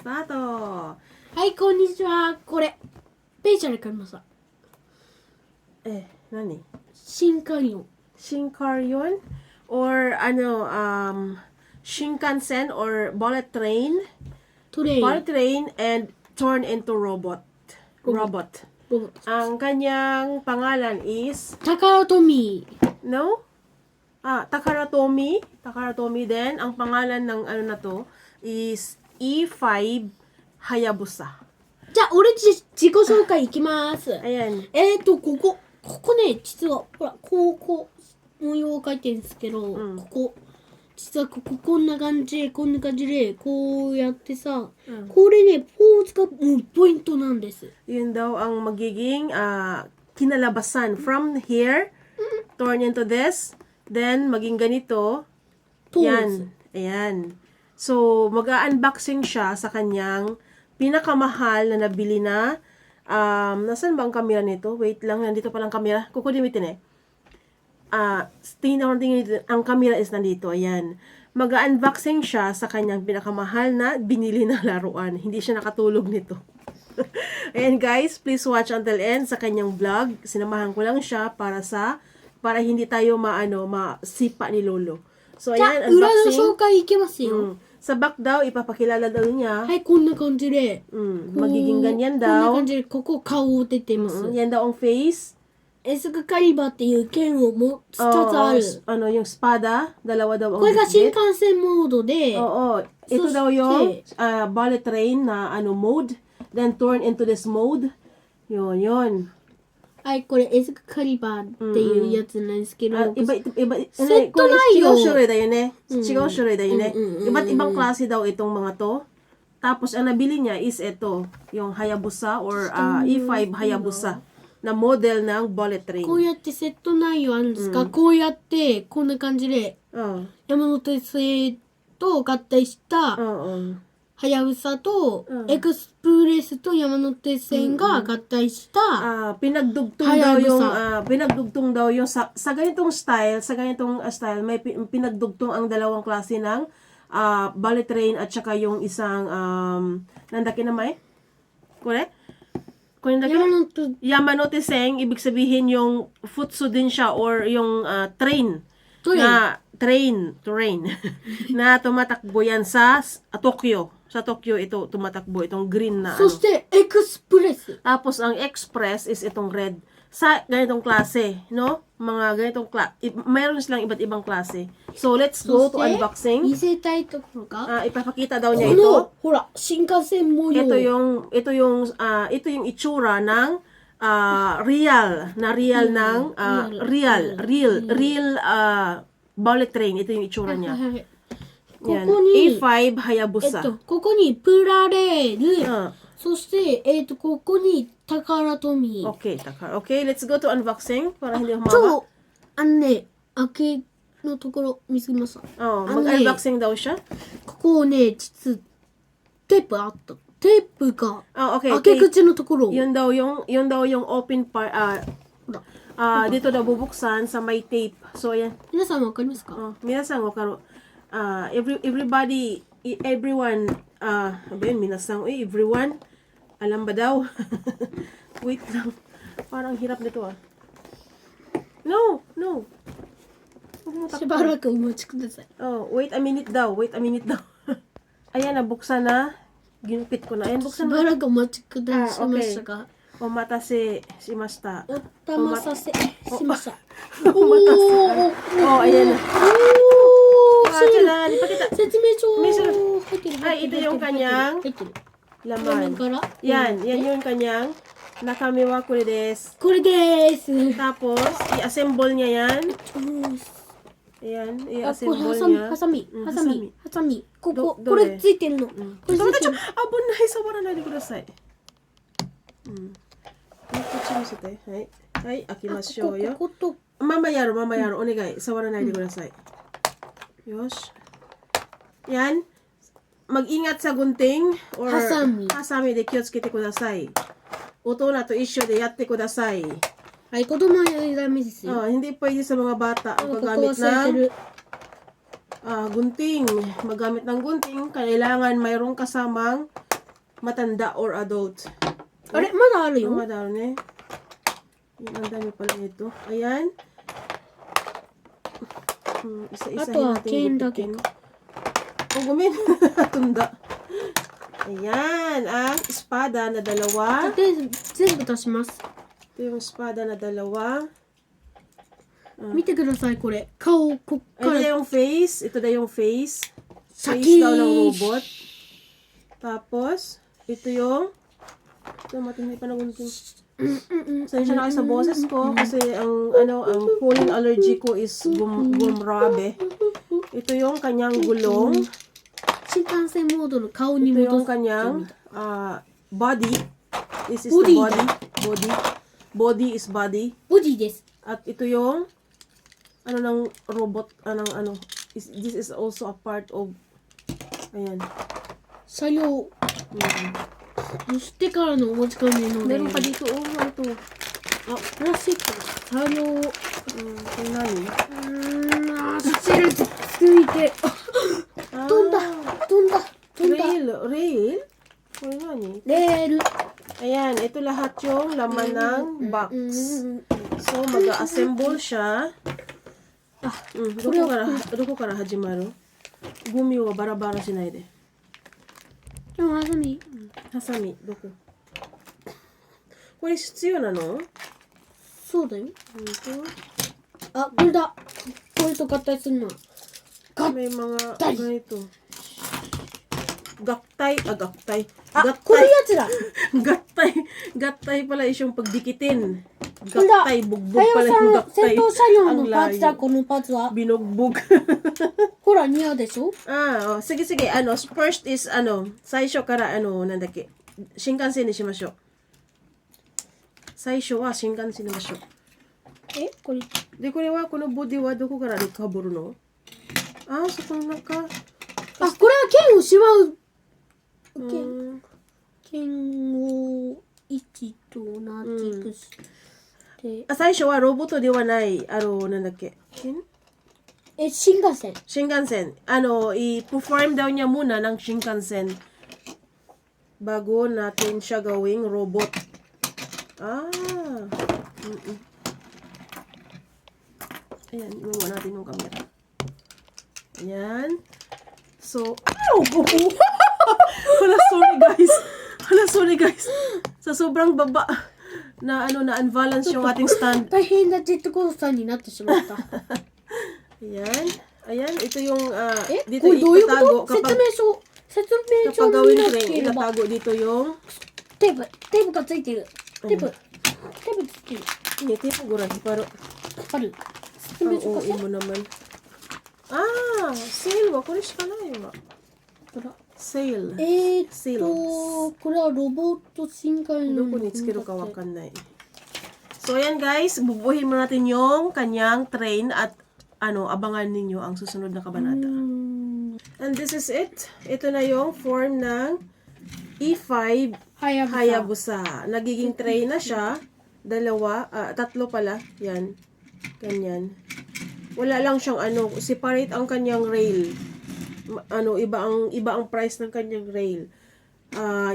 スタート。はい、こんにちは。これ、ペイちゃんで買いました。何？シンカリオン。Shinkalion? Or Shinkansen or bullet train? トレイン。Bullet train and turn into robot. Robot. Ang kanyang pangalan is... Takara Tomy. No? Takara Tomy. Takara Tomy din. Ang pangalan ng ano na to is E5 HAYABUSA. じゃあ、俺自己紹介いきます。Ayan. ここね、実は、ほら、こう、模様を描いてるんですけど、実はこんな感じで、こうやってさ、これね、ポーズがもうポイントなんです。Yun daw ang magiging kinalabasan. From here, turn into this, then maging ganito. Pose. Yan. Ayan. So, mag-unboxing siya sa kanyang pinakamahal na nabili na. Nasaan ba ang camera nito? Wait lang, nandito palang camera. Kukudimitin tingnan ang camera is nandito. Ayan. Mag-unboxing siya sa kanyang pinakamahal na binili na laruan. Hindi siya nakatulog nito. Ayan guys, please watch until end sa kanyang vlog. Sinamahan ko lang siya para hindi tayo masipa ni Lolo. So ayan, unboxing. Sa back daw, ipapakilala daw niya. Hay, こんな感じで。magiging ganyan daw. こんな感じで、ここ顔出てます。Yan daw ang face. エスクカリバーっていう剣を2つある。yung espada, dalawa daw ang これが新幹線モードで、ito daw yung bullet train na mode, then turn into this mode. Yun. はい、これエスクカリバーっていうやつなんですけど、iba セット内容。違う種類だよね。Iba't ibang klase daw itong mga to. Tapos ang nabili niya is ito, yung Hayabusa or E5 Hayabusa na model ng bullet train. こうやってセット内容あるんですか、こうやってこんな感じで、山手線と合体した、はやぶさと、エクスプレスと山手線が合体した、pinagdugtong daw yung sa ganitong style, may pinagdugtong ang dalawang klase ng bullet train at saka yung isang nandaki na may? Correct? Yamanote Seng, ibig sabihin yung futsu din siya or yung train na tumatakbo yan sa Tokyo. Sa Tokyo ito tumatakbo itong green na So, express. Tapos ang express is itong red. Sa ganitong klase, no? Mga ganitong mayroon silang iba't ibang klase. So let's go to unboxing. 見せたいところか。 ipapakita daw niya ito. ほら、新幹線模様。Ito yung itsura ng real bullet train. Ito yung itsura niya. Yan. A5 Hayabusa. ここにプラレール、そして、ここにタカラトミー。Okay, let's go to unboxing para hindi humaba. 開けのところ見せました。mag-unboxing daw siya. ここね、実テープあった。テープが、開け口のところ。yun daw yung open part. Dito daw bubuksan sa may tape. So, ayan. 皆さんわかりますか？皆さんわかる。everyone, everyone, alam ba daw? Wait lang. Parang hirap nito No. しばらくお待ちください。Wait a minute daw. Ayan, nabuksan na. Ginupit ko na. Ayan, buksan na. しばらくお待ちくださいましたが。Omatase shimashita. Otamasase shimashita. Ayan na. Ito yung kanyang laman. Yan yung kanyang nakamiwa kore desu. Tapos, i-assemble niya yan. Ayan, i-assemble niya. Hasami. これついてるの。危ない、触らないでください。こっち見せて。はい、開きましょうよ。ママやろ、お願い。触らないでください。よし。Yan. Mag-ingat sa gunting or hasami de kiyotsukeください。大人と一緒でやってください。はい、子供はダメですよ。hindi pwede sa mga bata ang paggamit ng gunting. Magamit ng gunting, kailangan mayroong kasamang matanda or adult. あれまだある Ang よ。 madaro ne. Yun, ang dami pala nito. Ayan. Isa-isahin Ato, natin chain dake gupitin. Oh, gumin. Tunda. Ayan. Ang espada na dalawa. で、全部足します。 Ito yung espada na dalawa. 見てください、これ。顔、こっか Ito na ら。 yung face. Ito na yung face. Face Sakit! daw ng robot. Tapos, ito yung... Ito, matindi pa nagunting. Sensya na kayo sa boses ko kasi ang pollen allergy ko is gumrabe. Ito yung kanyang gulong. 新幹線モードの顔に Ito 戻 yung す。 kanyang body. This is Body. the body. Body is body. ボディです。 At ito yung ng robot, this is also a part of, ayan. 作業。そしてからのお持ち帰りのレー Meron ル pa dito, ano to? あ、プラスチック。作業。Ito nani? シルついて。あ、飛んだ。飛んだ。飛んだ。 Rail? Ito nani? レール。 Ayan, ito lahat yung laman ng box. So, mag-assemble siya. Doko kara hajimaru? Gumi wa bara-bara shinai de. でも、ハサミ。 Hasami, doko. これ必要なの？そうだよ。 Ito. あ、これだ。これと合体するの。 May mga ganito. Gaktay. Gaktay. あ、これやつだ。 Gaktay pala is yung pagdikitin. これだ。 Gaktay, bugbog はや pala さん yung の戦 gaktay. 闘車両の Ang パーツだ、 layo. このパーツは。 Binugbog. ほら、似合うでしょ Sige. First is, 最初から、なんだっけ、Shinkansenにしましょう。最初はShinkansenにしましょう。えこれ。で、これは、このボディはどこからかぶるの？そこの中。あ、これは剣をしまう。剣を1と同じくして。最初はロボットではない、なんだっけ、新幹線。 Shinkansen. I-perform daw niya muna ng Shinkansen bago natin siya gawing robot. Ayan, iwawa natin yung camera. Ayan. So, sorry guys. Sa sobrang baba na na-unbalance yung ating stand. 大変なジェットコースターになってしまった。 Ayan, ito yung こ dito れどういうこ itatago と？説明書 kapag を gawin 見な train, ければ。 itatago dito yung テープがついてる。テープついてる。 ngiti po guray, pero ある。説明書 ang 貸 uwi せ。 mo naman. Sale wa, kuri shika nayo wa. ほら。 Sale. これはロボット深海の。 Doon ko nitsukiru ka wakanay. So, ayan guys, bubuhin mo natin yung kanyang train at abangan ninyo ang susunod na kabanata. And this is it. Ito na yung form ng E5 Hayabusa. Nagiging train na siya. Tatlo pala. Yan. Ganyan. Wala lang siyang separate ang kanyang rail. Iba ang price ng kanyang rail.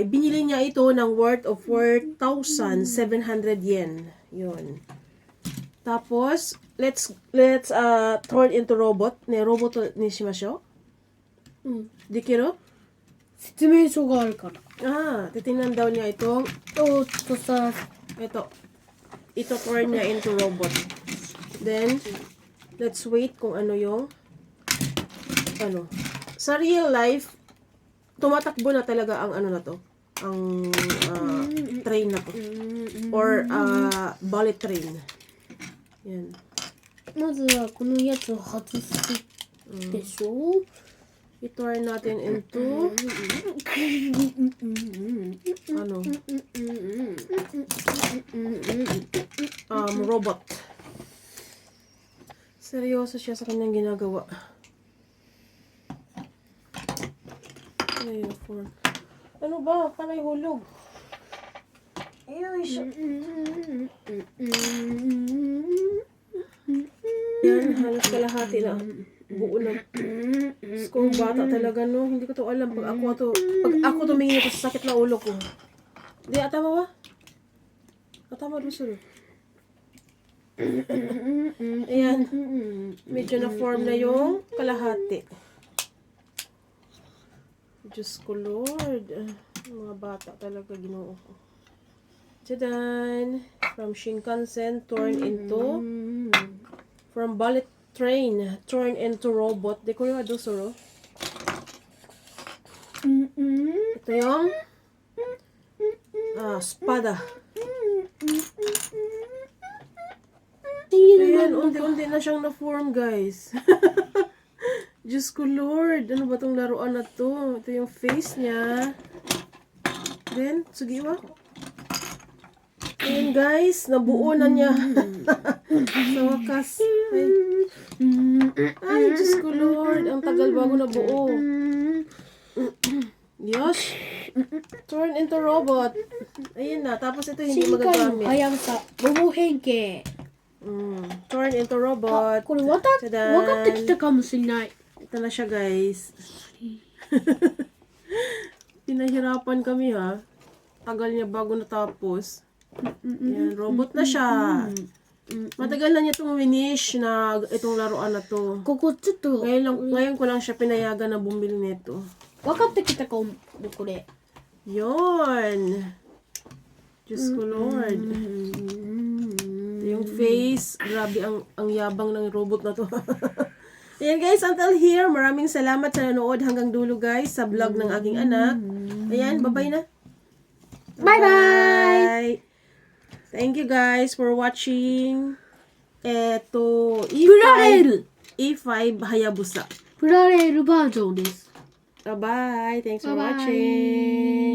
Binili niya ito ng worth of 4,700 yen. Yun. Tapos, let's turn into robot. Robot ni shimashou. Dikiru? 説明書があるから。 Titingnan daw niya itong ito turn niya into robot. Then, let's wait kung ano yung sa real life, tumatakbo na talaga ang na to. Ang train na to. Or bullet train. Yan. まずはこのやつを外すでしょ。 I-turn natin into robot. Seryoso siya sa kanyang ginagawa. Ano ba? Panay hulog. Ayun siya. Yan, halos kalahati na. buo na. Kung bata talaga, no? Hindi ko to alam. Pag ako tumingin ito sa sakit na ulo ko. Hindi, atama ba? Atama doon sila. Ayan. Medyo na-form na yung kalahati. Diyos ko, Lord. Mga bata talaga, Ginoo ko. Tadan! From Shinkansen, from bullet train, turn into robot. Di ko yung adusoro. Ito yung spada. Ayan, unti-unti na siyang na-form, guys. Diyos ko, Lord. Ano ba tong laruan na to? Ito yung face niya. Then, sugiwa. Ayan, guys. Nabuo na niya. Sa wakas. Ay, Diyos ko, Lord. Ang tagal bago nabuo. Diyos. Turn into robot. Ayun na. Tapos ito hindi magagamit. HAYABUSA ロボ変形 Turn into robot. これわかってきたかもしれない Ito na siya, guys. Pinahirapan kami, ha. Tagal niya bago natapos. Yan, robot na siya. Matagal na niya itong finish na itong laruan na to. ここちょっと Ngayon ko lang siya pinayagan na bumili nito. 分かってきたかもこれ Yon. Diyos ko, Lord. Yung face, grabe ang yabang ng robot na to. Ayan, guys, until here, maraming salamat sa nanood hanggang dulo, guys, sa vlog ng aking anak. Ayan, bye-bye na. Bye-bye! Thank you, guys, for watching. Eto, E5 Hayabusa. プラレールバージョンです Bye-bye. Thanks for Bye-bye. watching.